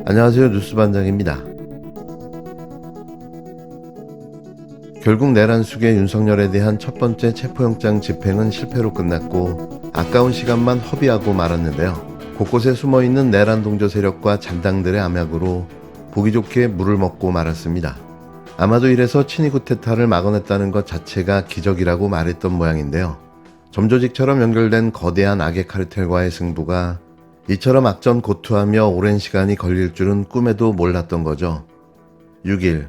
안녕하세요. 뉴스반장입니다. 결국 내란숙의 윤석열에 대한 첫 번째 체포영장 집행은 실패로 끝났고 아까운 시간만 허비하고 말았는데요. 곳곳에 숨어있는 내란 동조 세력과 잔당들의 암약으로 보기 좋게 물을 먹고 말았습니다. 아마도 이래서 친위 쿠데타를 막아냈다는 것 자체가 기적이라고 말했던 모양인데요. 점조직처럼 연결된 거대한 악의 카르텔과의 승부가 이처럼 악전고투하며 오랜 시간이 걸릴 줄은 꿈에도 몰랐던 거죠. 6일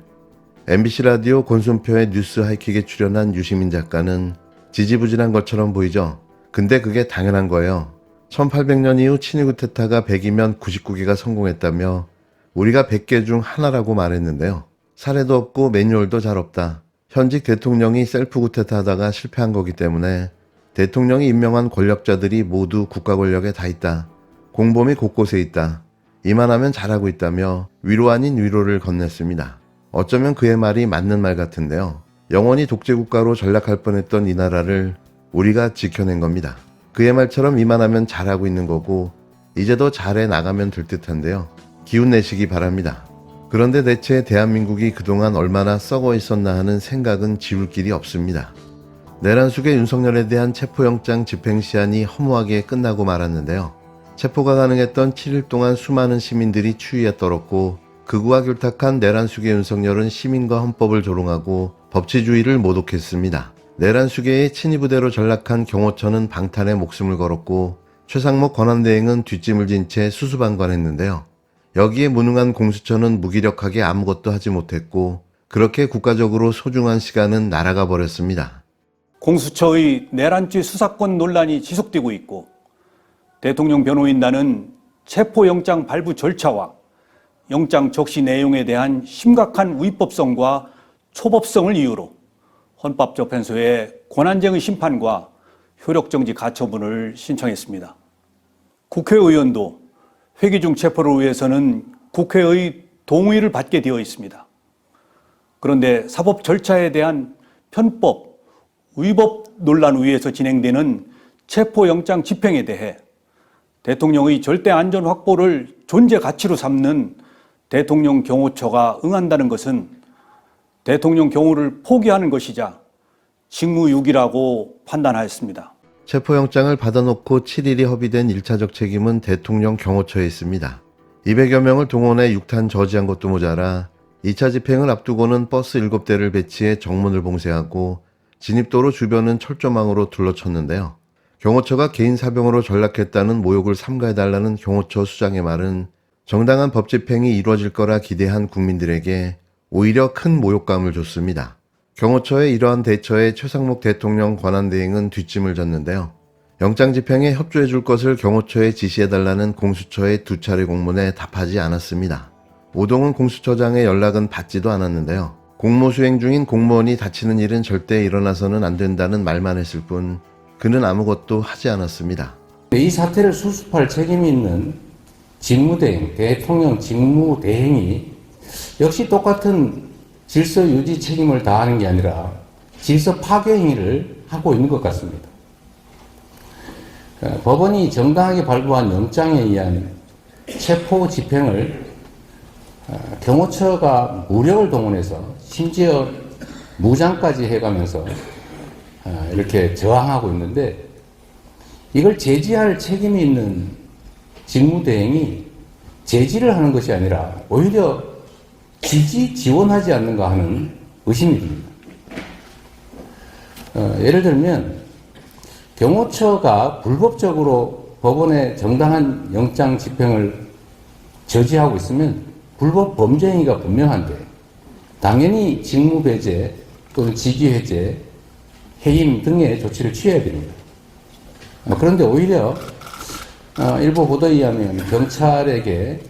MBC 라디오 권순표의 뉴스 하이킥에 출연한 유시민 작가는 지지부진한 것처럼 보이죠. 근데 그게 당연한 거예요. 1800년 이후 친위 쿠데타가 100이면 99개가 성공했다며 우리가 100개 중 하나라고 말했는데요. 사례도 없고 매뉴얼도 잘 없다. 현직 대통령이 셀프 쿠데타 하다가 실패한 거기 때문에 대통령이 임명한 권력자들이 모두 국가 권력에 다 있다. 공범이 곳곳에 있다. 이만하면 잘하고 있다며 위로 아닌 위로를 건넸습니다. 어쩌면 그의 말이 맞는 말 같은데요. 영원히 독재국가로 전락할 뻔했던 이 나라를 우리가 지켜낸 겁니다. 그의 말처럼 이만하면 잘하고 있는 거고 이제 더 잘해 나가면 될 듯한데요. 기운 내시기 바랍니다. 그런데 대체 대한민국이 그동안 얼마나 썩어 있었나 하는 생각은 지울 길이 없습니다. 내란숙의 윤석열에 대한 체포영장 집행시한이 허무하게 끝나고 말았는데요. 체포가 가능했던 7일 동안 수많은 시민들이 추위에 떨었고 극우와 결탁한 내란숙의 윤석열은 시민과 헌법을 조롱하고 법치주의를 모독했습니다. 내란숙의 친위부대로 전락한 경호처는 방탄에 목숨을 걸었고 최상목 권한대행은 뒷짐을 진 채 수수방관했는데요. 여기에 무능한 공수처는 무기력하게 아무것도 하지 못했고 그렇게 국가적으로 소중한 시간은 날아가 버렸습니다. 공수처의 내란죄 수사권 논란이 지속되고 있고 대통령 변호인단은 체포영장 발부 절차와 영장 적시 내용에 대한 심각한 위법성과 초법성을 이유로 헌법재판소에 권한쟁의 심판과 효력정지 가처분을 신청했습니다. 국회의원도 회기 중 체포를 위해서는 국회의 동의를 받게 되어 있습니다. 그런데 사법 절차에 대한 편법, 위법 논란 위에서 진행되는 체포영장 집행에 대해 대통령의 절대 안전 확보를 존재 가치로 삼는 대통령 경호처가 응한다는 것은 대통령 경호를 포기하는 것이자 직무유기라고 판단하였습니다. 체포영장을 받아놓고 7일이 허비된 1차적 책임은 대통령 경호처에 있습니다. 200여 명을 동원해 6탄 저지한 것도 모자라 2차 집행을 앞두고는 버스 7대를 배치해 정문을 봉쇄하고 진입도로 주변은 철조망으로 둘러쳤는데요. 경호처가 개인 사병으로 전락했다는 모욕을 삼가해달라는 경호처 수장의 말은 정당한 법 집행이 이루어질 거라 기대한 국민들에게 오히려 큰 모욕감을 줬습니다. 경호처의 이러한 대처에 최상목 대통령 권한대행은 뒷짐을 졌는데요. 영장 집행에 협조해 줄 것을 경호처에 지시해달라는 공수처의 2차례 공문에 답하지 않았습니다. 오동훈 공수처장의 연락은 받지도 않았는데요. 공무수행 중인 공무원이 다치는 일은 절대 일어나서는 안 된다는 말만 했을 뿐 그는 아무것도 하지 않았습니다. 이 사태를 수습할 책임이 있는 직무대행, 대통령 직무대행이 역시 똑같은 질서 유지 책임을 다하는 게 아니라 질서 파괴 행위를 하고 있는 것 같습니다. 법원이 정당하게 발부한 영장에 의한 체포 집행을 경호처가 무력을 동원해서 심지어 무장까지 해가면서 이렇게 저항하고 있는데 이걸 제지할 책임이 있는 직무대행이 제지를 하는 것이 아니라 오히려 지원하지 않는가 하는 의심이 듭니다. 예를 들면 경호처가 불법적으로 법원의 정당한 영장 집행을 저지하고 있으면 불법 범죄 행위가 분명한데 당연히 직무배제 또는 직위해제, 해임 등의 조치를 취해야 됩니다. 그런데 오히려 일부 보도에 의하면 경찰에게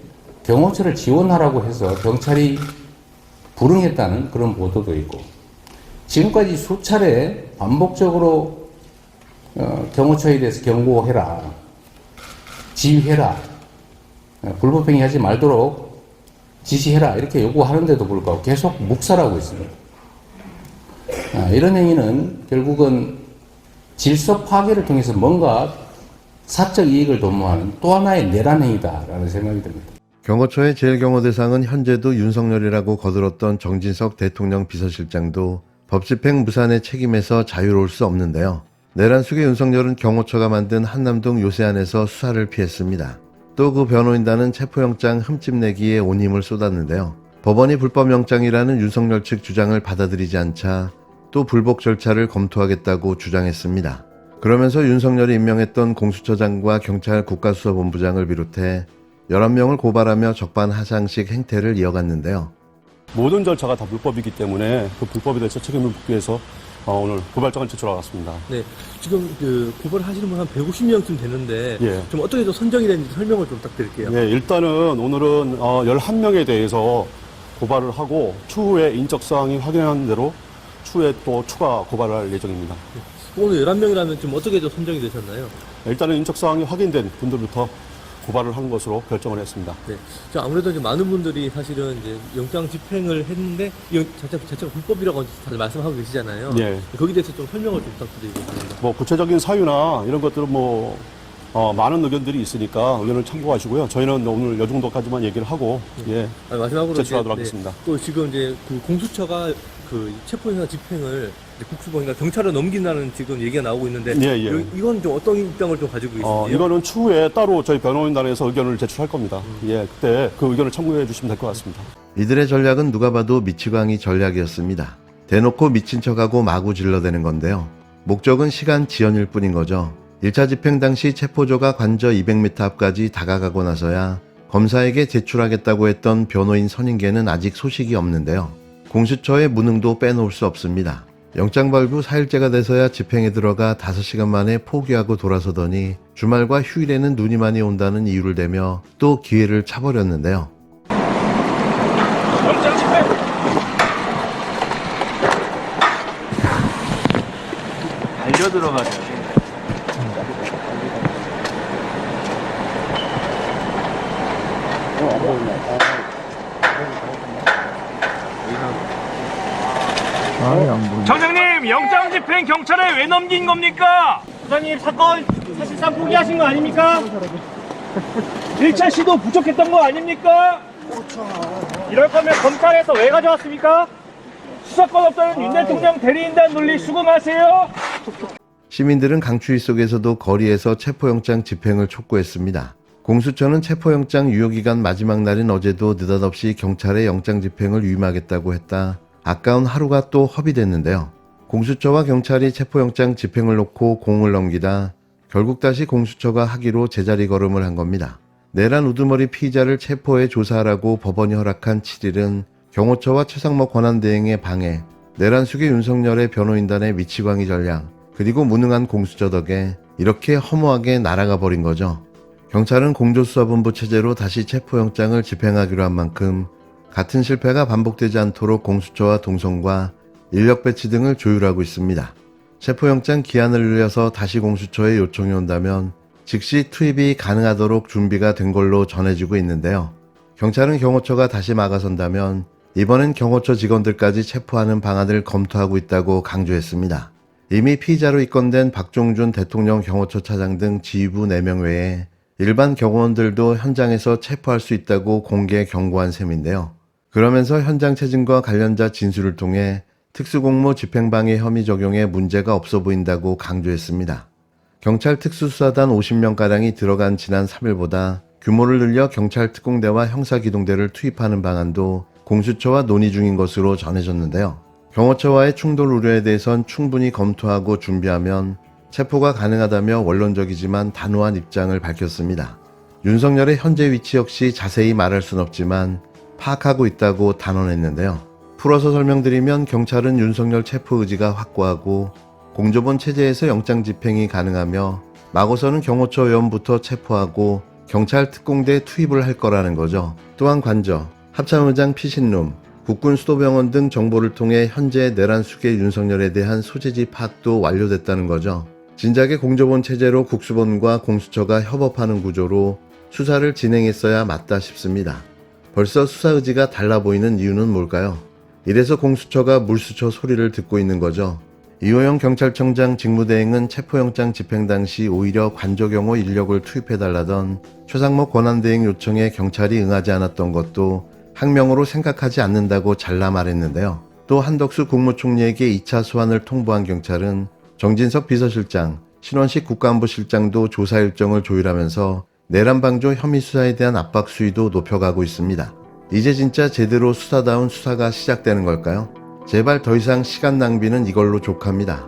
경호처를 지원하라고 해서 경찰이 불응했다는 그런 보도도 있고 지금까지 수차례 반복적으로 경호처에 대해서 경고해라, 지휘해라, 불법행위 하지 말도록 지시해라 이렇게 요구하는데도 불구하고 계속 묵살하고 있습니다. 이런 행위는 결국은 질서 파괴를 통해서 뭔가 사적 이익을 도모하는 또 하나의 내란 행위다라는 생각이 듭니다. 경호처의 제1경호대상은 현재도 윤석열이라고 거들었던 정진석 대통령 비서실장도 법집행 무산의 책임에서 자유로울 수 없는데요. 내란 수계 윤석열은 경호처가 만든 한남동 요새안에서 수사를 피했습니다. 또 그 변호인단은 체포영장 흠집내기에 온 힘을 쏟았는데요. 법원이 불법영장이라는 윤석열 측 주장을 받아들이지 않자 또 불복 절차를 검토하겠다고 주장했습니다. 그러면서 윤석열이 임명했던 공수처장과 경찰 국가수사본부장을 비롯해 11명을 고발하며 적반하장식 행태를 이어갔는데요. 모든 절차가 다 불법이기 때문에 그 불법에 대해서 책임을 묻기 위해서 오늘 고발장을 제출하고 왔습니다. 네, 지금 그 고발하시는 분 한 150명쯤 되는데 예. 좀 어떻게 좀 선정이 됐는지 설명을 좀 부탁드릴게요. 예, 일단은 오늘은 11명에 대해서 고발을 하고 추후에 인적사항이 확인한 대로 추후에 또 추가 고발을 할 예정입니다. 오늘 11명이라면 좀 어떻게 좀 선정이 되셨나요? 일단은 인적사항이 확인된 분들부터 고발을 하는 것으로 결정을 했습니다. 네, 저 아무래도 이제 많은 분들이 사실은 이제 영장 집행을 했는데 이 자체가 불법이라고 다들 말씀하고 계시잖아요. 예. 거기에 대해서 좀 설명을 좀 부탁드리겠습니다. 뭐 구체적인 사유나 이런 것들은 많은 의견들이 있으니까 의견을 참고하시고요. 저희는 오늘 이 정도까지만 얘기를 하고 마지막으로 제출하도록 이제, 하겠습니다. 또 지금 이제 그 공수처가 그 체포영장 집행을 이제 국수본이나 경찰로 넘긴다는 지금 얘기가 나오고 있는데 예. 이건 좀 어떤 입장을 좀 가지고 계신지요? 이거는 추후에 따로 저희 변호인단에서 의견을 제출할 겁니다. 그때 그 의견을 참고해 주시면 될 것 같습니다. 이들의 전략은 누가 봐도 미치광이 전략이었습니다. 대놓고 미친 척하고 마구 질러대는 건데요. 목적은 시간 지연일 뿐인 거죠. 1차 집행 당시 체포조가 관저 200m 앞까지 다가가고 나서야 검사에게 제출하겠다고 했던 변호인 선임계는 아직 소식이 없는데요. 공수처의 무능도 빼놓을 수 없습니다. 영장 발부 4일째가 돼서야 집행에 들어가 5시간 만에 포기하고 돌아서더니 주말과 휴일에는 눈이 많이 온다는 이유를 대며 또 기회를 차버렸는데요. 영장 집행! 달려 들어가죠. 정장님, 영장 집행 경찰에 왜 넘긴 겁니까? 부장님, 사건 사실상 포기하신 거 아닙니까? 1차 시도 부족했던 거 아닙니까? 이럴 거면 검찰에서 왜 가져왔습니까? 수사권 없다는 윤 대통령 대리인단 논리 수긍하세요? 시민들은 강추위 속에서도 거리에서 체포영장 집행을 촉구했습니다. 공수처는 체포영장 유효기간 마지막 날인 어제도 느닷없이 경찰의 영장 집행을 위임하겠다고 했다. 아까운 하루가 또 허비됐는데요. 공수처와 경찰이 체포영장 집행을 놓고 공을 넘기다 결국 다시 공수처가 하기로 제자리 걸음을 한 겁니다. 내란 우두머리 피의자를 체포해 조사하라고 법원이 허락한 7일은 경호처와 최상목 권한대행의 방해, 내란 수계 윤석열의 변호인단의 미치광이 전략, 그리고 무능한 공수처 덕에 이렇게 허무하게 날아가 버린 거죠. 경찰은 공조수사본부 체제로 다시 체포영장을 집행하기로 한 만큼 같은 실패가 반복되지 않도록 공수처와 동성과 인력 배치 등을 조율하고 있습니다. 체포영장 기한을 늘려서 다시 공수처에 요청이 온다면 즉시 투입이 가능하도록 준비가 된 걸로 전해지고 있는데요. 경찰은 경호처가 다시 막아선다면 이번엔 경호처 직원들까지 체포하는 방안을 검토하고 있다고 강조했습니다. 이미 피의자로 입건된 박종준 대통령 경호처 차장 등 지휘부 4명 외에 일반 경호원들도 현장에서 체포할 수 있다고 공개 경고한 셈인데요. 그러면서 현장 체증과 관련자 진술을 통해 특수공무 집행방해 혐의 적용에 문제가 없어 보인다고 강조했습니다. 경찰 특수수사단 50명가량이 들어간 지난 3일보다 규모를 늘려 경찰 특공대와 형사기동대를 투입하는 방안도 공수처와 논의 중인 것으로 전해졌는데요. 경호처와의 충돌 우려에 대해선 충분히 검토하고 준비하면 체포가 가능하다며 원론적이지만 단호한 입장을 밝혔습니다. 윤석열의 현재 위치 역시 자세히 말할 순 없지만 파악하고 있다고 단언했는데요. 풀어서 설명드리면 경찰은 윤석열 체포 의지가 확고하고 공조본 체제에서 영장 집행이 가능하며 마고서는 경호처 의원부터 체포하고 경찰 특공대 투입을 할 거라는 거죠. 또한 관저, 합참의장 피신룸, 국군 수도병원 등 정보를 통해 현재 내란 수계 윤석열에 대한 소재지 파악도 완료됐다는 거죠. 진작에 공조본 체제로 국수본과 공수처가 협업하는 구조로 수사를 진행했어야 맞다 싶습니다. 벌써 수사 의지가 달라 보이는 이유는 뭘까요? 이래서 공수처가 물수처 소리를 듣고 있는 거죠. 이호영 경찰청장 직무대행은 체포영장 집행 당시 오히려 관저경호 인력을 투입해달라던 최상목 권한대행 요청에 경찰이 응하지 않았던 것도 항명으로 생각하지 않는다고 잘라 말했는데요. 또 한덕수 국무총리에게 2차 소환을 통보한 경찰은 정진석 비서실장, 신원식 국가안보실장도 조사 일정을 조율하면서 내란 방조 혐의 수사에 대한 압박 수위도 높여가고 있습니다. 이제 진짜 제대로 수사다운 수사가 시작되는 걸까요? 제발 더 이상 시간 낭비는 이걸로 족합니다.